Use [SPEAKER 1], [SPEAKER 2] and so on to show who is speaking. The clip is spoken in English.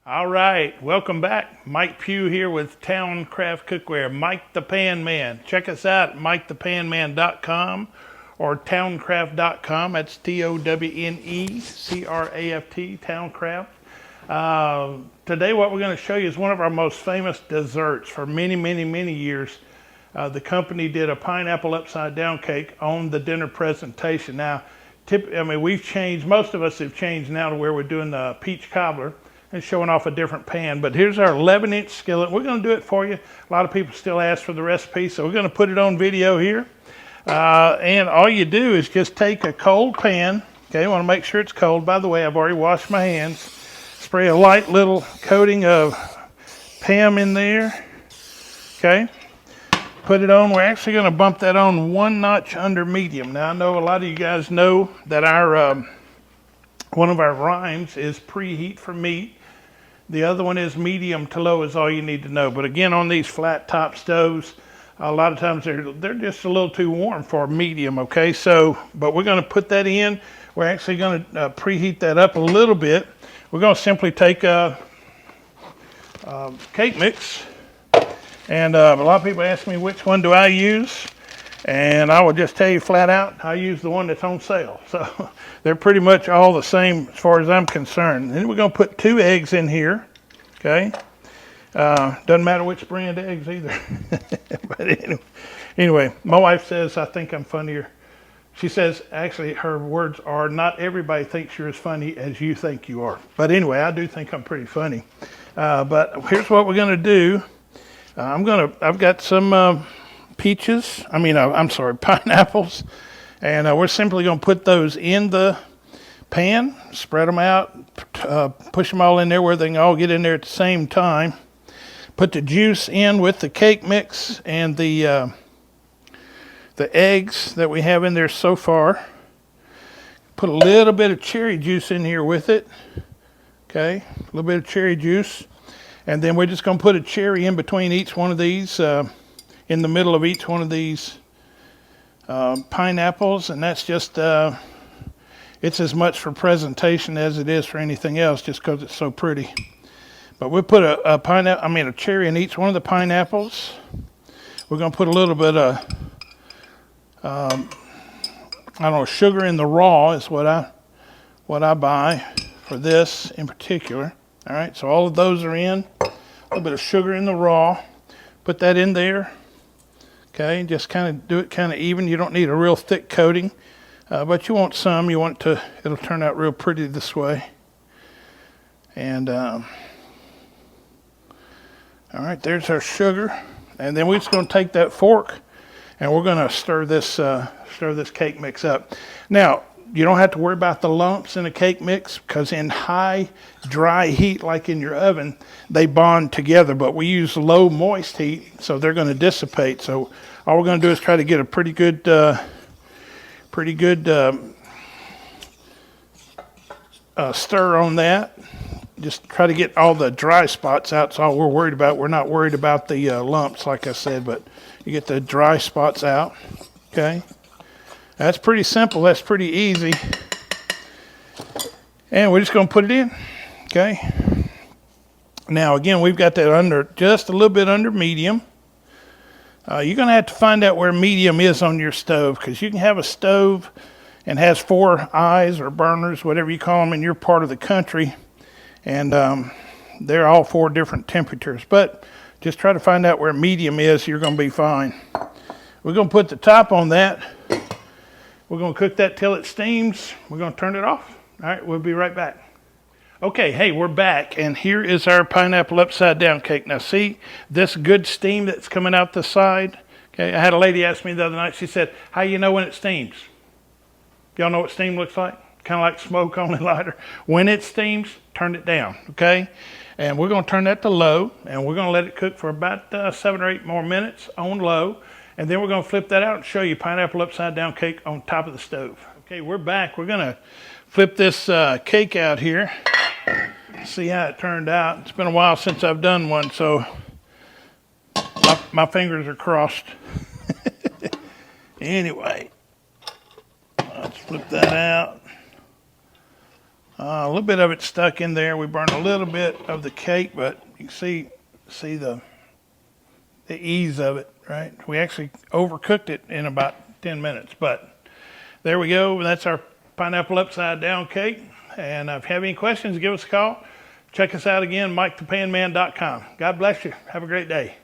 [SPEAKER 1] All right, welcome back. Mike Pugh here with Townecraft Cookware. Mike the Pan Man. Check us out at MikeThePanMan.com or Towncraft.com. That's Townecraft, Towncraft. Today what we're going to show you is one of our most famous desserts. For many years, the company did a pineapple upside down cake on the dinner presentation. Now, we've changed, most of us have changed now to where we're doing the peach cobbler and showing off a different pan. But here's our 11-inch skillet. We're going to do it for you. A lot of people still ask for the recipe, so we're going to put it on video here. And all you do is just take a cold pan. Okay, you want to make sure it's cold. By the way, I've already washed my hands. Spray a light little coating of Pam in there. Okay, put it on. We're actually going to bump that on one notch under medium. Now, I know a lot of you guys know that our one of our rhymes is preheat for meat. The other one is medium to low is all you need to know. But again, on these flat top stoves, a lot of times they're just a little too warm for medium, okay? So, but we're going to put that in. We're actually going to preheat that up a little bit. We're going to simply take a cake mix. And a lot of people ask me which one do I use. And I will just tell you flat out, I use the one that's on sale. So they're pretty much all the same as far as I'm concerned. And then we're going to put 2 eggs in here, okay? Doesn't matter which brand eggs either. But anyway, my wife says, I think I'm funnier. She says, actually, her words are, not everybody thinks you're as funny as you think you are. But anyway, I do think I'm pretty funny. But here's what we're going to do. I've got some pineapples, and we're simply going to put those in the pan, spread them out, push them all in there where they can all get in there at the same time. Put the juice in with the cake mix and the eggs that we have in there so far. Put a little bit of cherry juice in here with it, okay, a little bit of cherry juice, and then we're just going to put a cherry in between each one of these, in the middle of each one of these pineapples, and that's just, it's as much for presentation as it is for anything else, just because it's so pretty. But we'll put a cherry in each one of the pineapples. We're going to put a little bit of, sugar in the raw is what I buy for this in particular. All right, so all of those are in. A little bit of sugar in the raw. Put that in there. Okay, just kind of do it kind of even. You don't need a real thick coating, but you want some. You want it to, it'll turn out real pretty this way. And all right, there's our sugar. And then we're just going to take that fork and we're going to stir this cake mix up. Now, you don't have to worry about the lumps in a cake mix, because in high dry heat like in your oven, they bond together, but we use low moist heat, so they're going to dissipate. So all we're going to do is try to get a pretty good stir on that. Just try to get all the dry spots out. That's all we're worried about. We're not worried about the lumps, like I said, but you get the dry spots out. Okay. That's pretty simple. That's pretty easy. And we're just going to put it in. Okay. Now, again, we've got that under, just a little bit under medium. You're going to have to find out where medium is on your stove, because you can have a stove and has 4 eyes or burners, whatever you call them in your part of the country. And they're all 4 different temperatures. But just try to find out where medium is. You're going to be fine. We're going to put the top on that. We're going to cook that till it steams. We're going to turn it off. All right, we'll be right back. Okay, hey, we're back, and here is our pineapple upside down cake. Now see this good steam that's coming out the side? Okay, I had a lady ask me the other night, she said, how you know when it steams? Y'all know what steam looks like? Kind of like smoke on a lighter. When it steams, turn it down, okay? And we're going to turn that to low, and we're going to let it cook for about 7 or 8 more minutes on low. And then we're going to flip that out and show you pineapple upside down cake on top of the stove. Okay, we're back. We're going to flip this cake out here. See how it turned out. It's been a while since I've done one, so my fingers are crossed. Anyway, let's flip that out. A little bit of it stuck in there. We burned a little bit of the cake, but you can see the ease of it, right? We actually overcooked it in about 10 minutes, but there we go. That's our pineapple upside down cake. And if you have any questions, give us a call. Check us out again, MikeThePanman.com. God bless you. Have a great day.